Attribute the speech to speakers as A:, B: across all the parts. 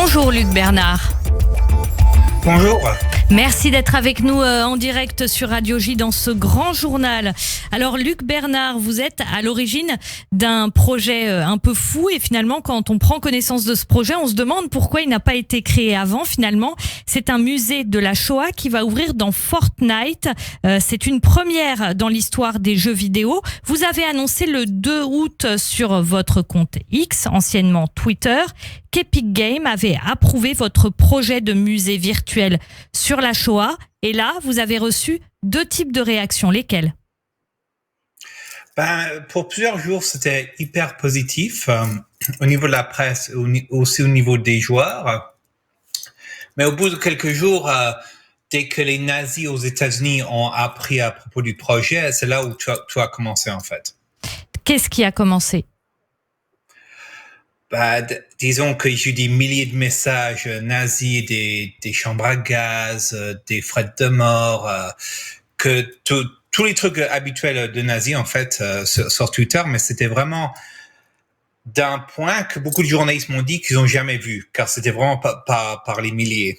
A: Bonjour Luc Bernard.
B: Bonjour.
A: Merci d'être avec nous en direct sur Radio J dans ce grand journal. Alors Luc Bernard, vous êtes à l'origine d'un projet un peu fou et finalement quand on prend connaissance de ce projet, on se demande pourquoi il n'a pas été créé avant finalement. C'est un musée de la Shoah qui va ouvrir dans Fortnite. C'est une première dans l'histoire des jeux vidéo. Vous avez annoncé le 2 août sur votre compte X, anciennement Twitter, qu'Epic Games avait approuvé votre projet de musée virtuel sur la Shoah. Et là, vous avez reçu 2 types de réactions. Lesquelles ?
B: Pour plusieurs jours, c'était hyper positif au niveau de la presse, aussi au niveau des joueurs. Mais au bout de quelques jours, dès que les nazis aux États-Unis ont appris à propos du projet, c'est là où tout a commencé en fait.
A: Qu'est-ce qui a commencé ?
B: Disons que j'ai eu des milliers de messages nazis, des chambres à gaz, des frais de mort, que tous les trucs habituels de nazis en fait sur Twitter, mais c'était vraiment d'un point que beaucoup de journalistes m'ont dit qu'ils n'ont jamais vu, car c'était vraiment par les milliers.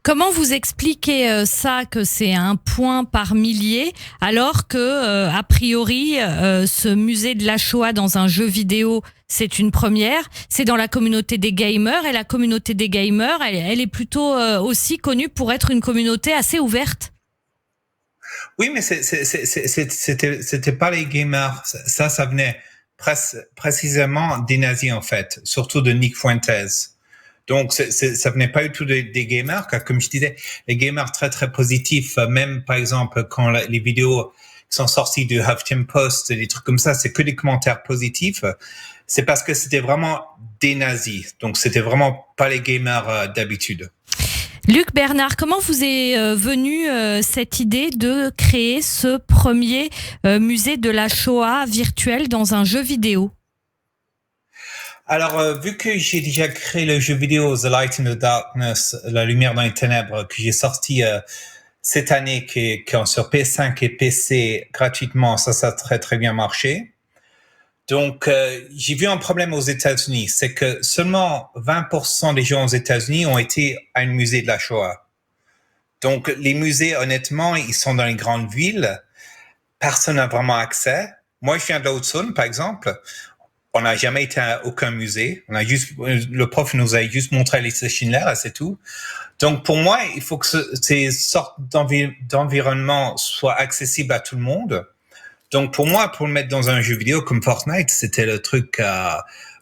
A: Comment vous expliquez ça, que c'est un point par millier, alors que, a priori, ce musée de la Shoah dans un jeu vidéo, c'est une première, c'est dans la communauté des gamers, et la communauté des gamers, elle est plutôt aussi connue pour être une communauté assez ouverte.
B: Oui, mais c'était pas les gamers, ça venait précisément des nazis en fait, surtout de Nick Fuentes. Donc, ça venait pas du tout des gamers, car comme je disais, les gamers très, très positifs, même par exemple, quand les vidéos sont sorties du Huffington Post, des trucs comme ça, c'est que des commentaires positifs. C'est parce que c'était vraiment des nazis. Donc, c'était vraiment pas les gamers d'habitude.
A: Luc Bernard, comment vous est venue cette idée de créer ce premier musée de la Shoah virtuel dans un jeu vidéo ?
B: Alors, vu que j'ai déjà créé le jeu vidéo The Light in the Darkness, La lumière dans les ténèbres, que j'ai sorti cette année, qui est sur PS5 et PC gratuitement, ça a très très bien marché. Donc, j'ai vu un problème aux États-Unis, c'est que seulement 20% des gens aux États-Unis ont été à un musée de la Shoah. Donc, les musées, honnêtement, ils sont dans les grandes villes. Personne n'a vraiment accès. Moi, je viens de la Haute-Saône, par exemple. On n'a jamais été à aucun musée. Le prof nous a juste montré la liste Schindler, et c'est tout. Donc, pour moi, il faut que ces sortes d'environnements soient accessibles à tout le monde. Donc, pour moi, pour le mettre dans un jeu vidéo comme Fortnite, c'était le truc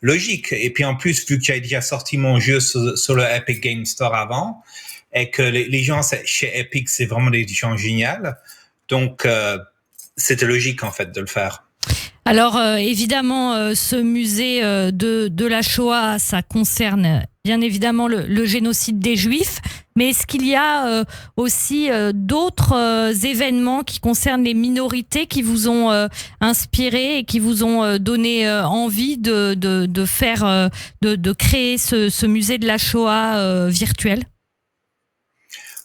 B: logique. Et puis, en plus, vu que j'avais déjà sorti mon jeu sur le Epic Games Store avant, et que les gens chez Epic, c'est vraiment des gens géniaux. Donc, c'était logique, en fait, de le faire.
A: Alors évidemment, ce musée de la Shoah, ça concerne bien évidemment le génocide des Juifs, mais est-ce qu'il y a aussi d'autres événements qui concernent les minorités qui vous ont inspiré et qui vous ont donné envie de créer ce musée de la Shoah virtuel ?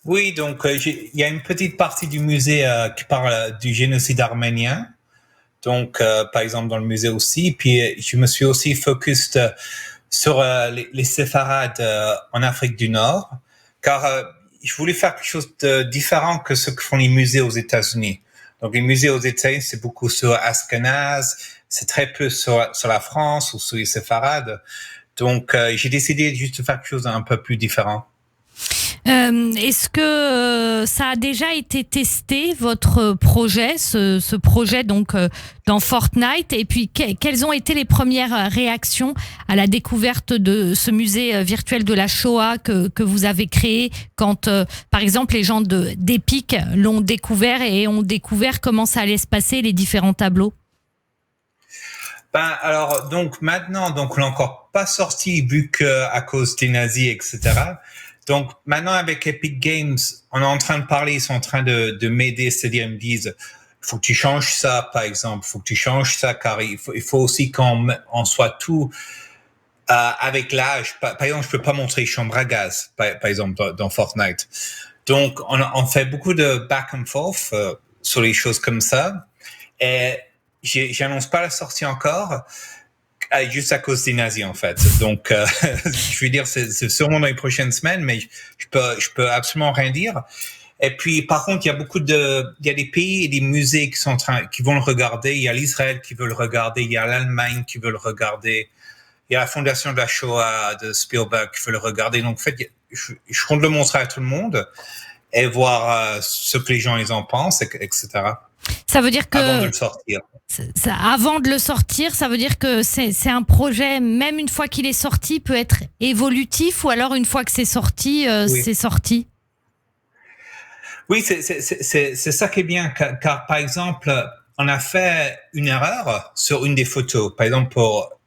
B: Oui, donc il y a une petite partie du musée qui parle du génocide arménien. Donc, par exemple, dans le musée aussi. Puis, je me suis aussi focus sur les séfarades en Afrique du Nord, car je voulais faire quelque chose de différent que ce que font les musées aux États-Unis. Donc, les musées aux États-Unis, c'est beaucoup sur Ashkenaz, c'est très peu sur la France ou sur les séfarades. Donc, j'ai décidé juste de faire quelque chose d'un peu plus différent.
A: Est-ce que ça a déjà été testé, votre projet, ce projet donc dans Fortnite, et puis quelles ont été les premières réactions à la découverte de ce musée virtuel de la Shoah que vous avez créé quand, par exemple, les gens d'Epic l'ont découvert et ont découvert comment ça allait se passer, les différents tableaux?
B: Alors, donc maintenant, on l'a encore pas sorti vu que à cause des nazis, etc. Donc maintenant avec Epic Games, on est en train de parler, ils sont en train de m'aider, c'est-à-dire ils me disent, faut que tu changes ça, par exemple, faut que tu changes ça, car il faut aussi qu'on soit tout avec l'âge. Par exemple, je peux pas montrer chambre à gaz, par exemple dans Fortnite. Donc on fait beaucoup de back and forth sur les choses comme ça. Et j'annonce pas la sortie encore. Juste à cause des nazis, en fait. Donc, je veux dire, c'est sûrement dans les prochaines semaines, mais je peux absolument rien dire. Et puis, par contre, il y a des pays et des musées qui vont le regarder. Il y a l'Israël qui veut le regarder. Il y a l'Allemagne qui veut le regarder. Il y a la Fondation de la Shoah de Spielberg qui veut le regarder. Donc, en fait, je compte le montrer à tout le monde et voir ce que les gens ils en pensent, etc.
A: Ça veut dire que
B: avant de le sortir.
A: Avant de le sortir, ça veut dire que c'est un projet, même une fois qu'il est sorti, peut être évolutif, ou alors une fois que c'est sorti,
B: Oui.
A: c'est sorti.
B: Oui, c'est ça qui est bien, car par exemple, on a fait une erreur sur une des photos. Par exemple,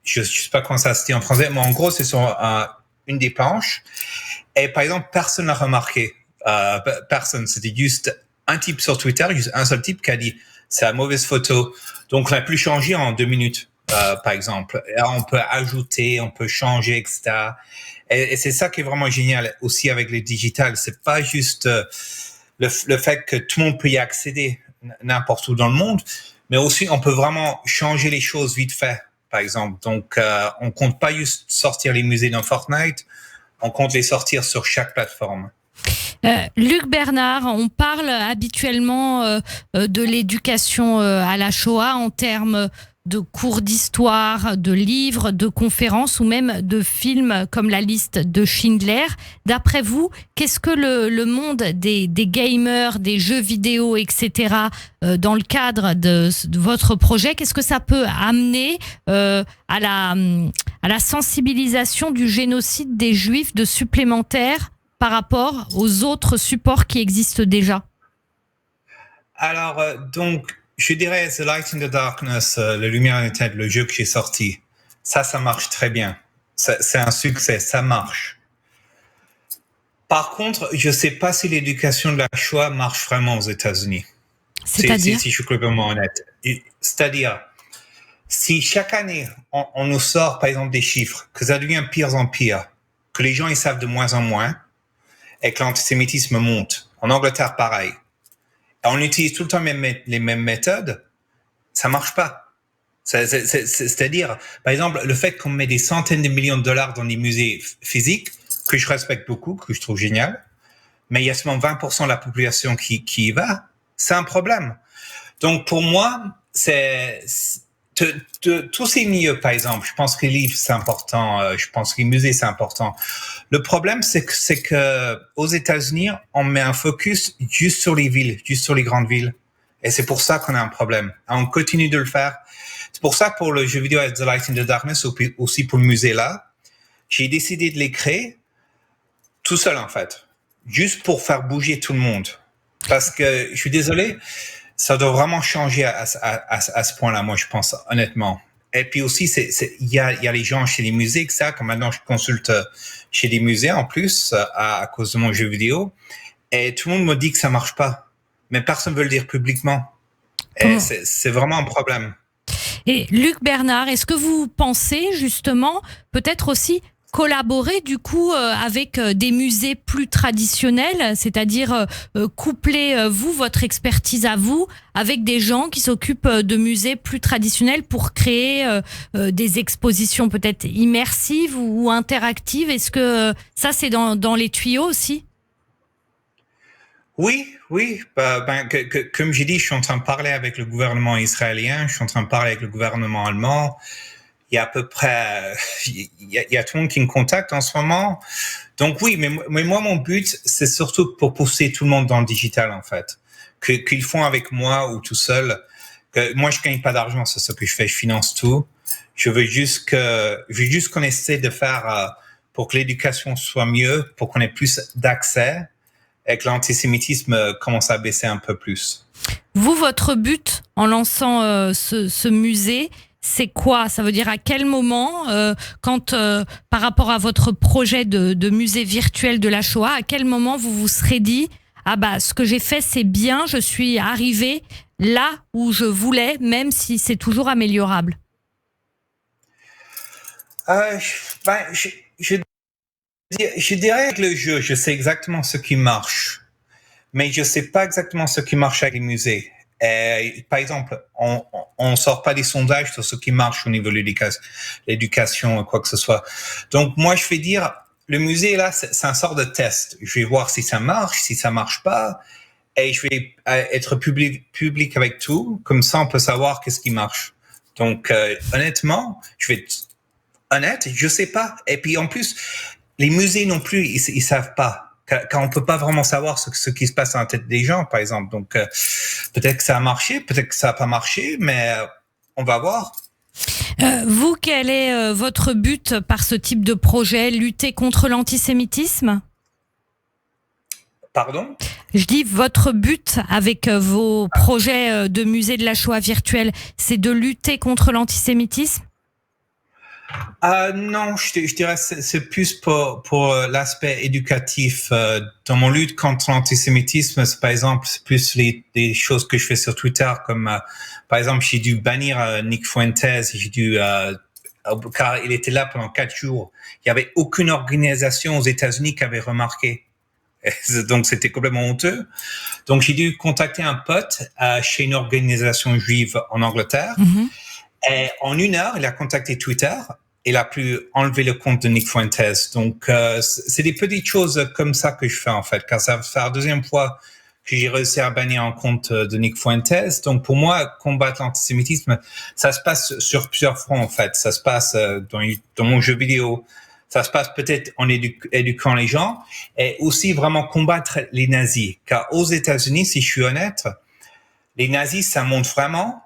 B: je sais pas comment ça se dit en français, mais en gros, c'est sur une des planches. Et par exemple, personne n'a remarqué. Personne. C'était juste un type sur Twitter, juste un seul type qui a dit c'est la mauvaise photo. Donc, on a pu changer en 2 minutes, par exemple. Et on peut ajouter, on peut changer, etc. Et c'est ça qui est vraiment génial aussi avec le digital. C'est pas juste le fait que tout le monde peut y accéder n'importe où dans le monde, mais aussi on peut vraiment changer les choses vite fait, par exemple. Donc, on compte pas juste sortir les musées dans Fortnite, on compte les sortir sur chaque plateforme.
A: Luc Bernard, on parle habituellement de l'éducation à la Shoah en termes de cours d'histoire, de livres, de conférences ou même de films comme la liste de Schindler. D'après vous, qu'est-ce que le monde des gamers, des jeux vidéo, etc., dans le cadre de votre projet, qu'est-ce que ça peut amener à la sensibilisation du génocide des Juifs de supplémentaires par rapport aux autres supports qui existent déjà?
B: Alors, donc, je dirais The Light in the Darkness, La lumière dans les ténèbres, le jeu que j'ai sorti. Ça marche très bien. C'est un succès, ça marche. Par contre, je ne sais pas si l'éducation de la Shoah marche vraiment aux États-Unis.
A: C'est-à-dire?
B: Si je suis complètement honnête. C'est-à-dire, si chaque année, on nous sort, par exemple, des chiffres, que ça devient pire en pire, que les gens ils savent de moins en moins, et que l'antisémitisme monte. En Angleterre, pareil. Et on utilise tout le temps les mêmes méthodes, ça marche pas. C'est-à-dire, par exemple, le fait qu'on met des centaines de millions de dollars dans des musées physiques, que je respecte beaucoup, que je trouve génial, mais il y a seulement 20% de la population qui y va, c'est un problème. Donc, pour moi, tous ces milieux, par exemple, je pense que les livres, c'est important, je pense que les musées, c'est important. Le problème, c'est que aux États-Unis, on met un focus juste sur les villes, juste sur les grandes villes. Et c'est pour ça qu'on a un problème. On continue de le faire. C'est pour ça que pour le jeu vidéo The Light in the Darkness, aussi pour le musée là, j'ai décidé de les créer tout seul, en fait. Juste pour faire bouger tout le monde. Parce que, je suis désolé, ça doit vraiment changer à ce point-là, moi, je pense, honnêtement. Et puis aussi, il y a les gens chez les musées, que ça, comme maintenant je consulte chez des musées en plus, à cause de mon jeu vidéo. Et tout le monde me dit que ça marche pas. Mais personne veut le dire publiquement. Et c'est vraiment un problème.
A: Et Luc Bernard, est-ce que vous pensez justement peut-être aussi collaborer du coup avec des musées plus traditionnels, c'est-à-dire coupler votre expertise à vous avec des gens qui s'occupent de musées plus traditionnels pour créer des expositions peut-être immersives ou interactives? Est-ce que ça c'est dans les tuyaux aussi?
B: Oui. Comme j'ai dit, je suis en train de parler avec le gouvernement israélien, je suis en train de parler avec le gouvernement allemand. Il y a à peu près, il y a tout le monde qui me contacte en ce moment. Donc oui, mais moi, mon but, c'est surtout pour pousser tout le monde dans le digital, en fait. Qu'ils font avec moi ou tout seul. Moi, je gagne pas d'argent, c'est ce que je fais, je finance tout. Je veux juste qu'on essaie de faire pour que l'éducation soit mieux, pour qu'on ait plus d'accès et que l'antisémitisme commence à baisser un peu plus.
A: Vous, votre but en lançant ce musée, c'est quoi? Ça veut dire à quel moment, par rapport à votre projet de musée virtuel de la Shoah, à quel moment vous vous serez dit ah bah ce que j'ai fait c'est bien, je suis arrivé là où je voulais, même si c'est toujours améliorable?
B: Je dirais que le jeu, je sais exactement ce qui marche, mais je sais pas exactement ce qui marche avec les musées. Par exemple, on sort pas des sondages sur ce qui marche au niveau de l'éducation, quoi que ce soit. Donc moi, je vais dire, le musée là, c'est un sort de test. Je vais voir si ça marche pas, et je vais être public avec tout. Comme ça, on peut savoir qu'est-ce qui marche. Donc honnêtement, je vais être honnête, je sais pas. Et puis en plus, les musées non plus, ils savent pas. Quand on peut pas vraiment savoir ce qui se passe dans la tête des gens, par exemple. Donc, peut-être que ça a marché, peut-être que ça a pas marché, mais on va voir.
A: Vous, quel est votre but par ce type de projet? Lutter contre l'antisémitisme?
B: Pardon?
A: Je dis, votre but avec vos projets de musée de la Shoah virtuel, c'est de lutter contre l'antisémitisme?
B: Non, je dirais c'est plus pour l'aspect éducatif. Dans mon lutte contre l'antisémitisme, c'est, par exemple, c'est plus les choses que je fais sur Twitter, comme par exemple, j'ai dû bannir Nick Fuentes, car il était là pendant 4 jours. Il y avait aucune organisation aux États-Unis qui avait remarqué. Donc c'était complètement honteux. Donc j'ai dû contacter un pote chez une organisation juive en Angleterre. Mm-hmm. Et en 1 heure, il a contacté Twitter. Il a pu enlever le compte de Nick Fuentes. Donc, c'est des petites choses comme ça que je fais, en fait, car ça va faire la 2e fois que j'ai réussi à bannir un compte de Nick Fuentes. Donc, pour moi, combattre l'antisémitisme, ça se passe sur plusieurs fronts, en fait. Ça se passe dans mon jeu vidéo. Ça se passe peut-être en éduquant les gens, et aussi vraiment combattre les nazis. Car aux États-Unis, si je suis honnête, les nazis, ça monte vraiment.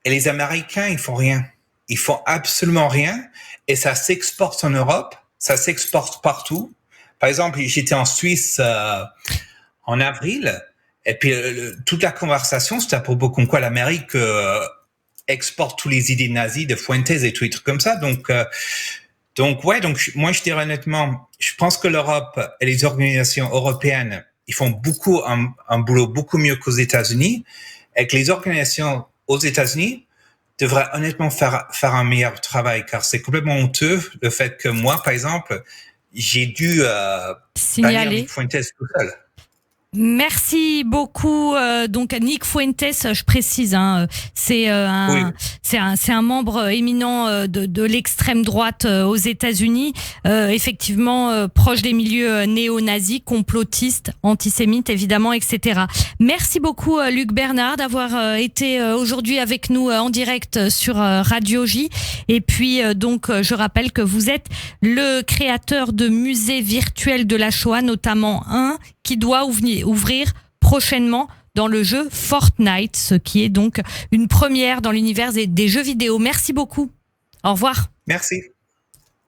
B: Et les Américains, ils font rien. Ils font absolument rien. Et ça s'exporte en Europe. Ça s'exporte partout. Par exemple, j'étais en Suisse en avril. Et puis, toute la conversation, c'était à propos comme quoi l'Amérique exporte tous les idées nazies de Fuentes et tout, des trucs comme ça. Donc, moi, je dirais honnêtement, je pense que l'Europe et les organisations européennes, ils font un boulot beaucoup mieux qu'aux États-Unis. Et que les organisations aux États-Unis devrait honnêtement faire un meilleur travail, car c'est complètement honteux le fait que moi, par exemple, j'ai dû
A: signaler
B: Nick Fuentes tout seul.
A: Merci beaucoup. Donc Nick Fuentes, je précise, hein, c'est un membre éminent de l'extrême droite aux États-Unis, effectivement proche des milieux néo-nazis, complotistes, antisémites évidemment, etc. Merci beaucoup Luc Bernard d'avoir été aujourd'hui avec nous en direct sur Radio J. Et puis donc je rappelle que vous êtes le créateur de musées virtuels de la Shoah, notamment un qui doit ouvrir prochainement dans le jeu Fortnite, ce qui est donc une première dans l'univers des jeux vidéo. Merci beaucoup. Au revoir.
B: Merci.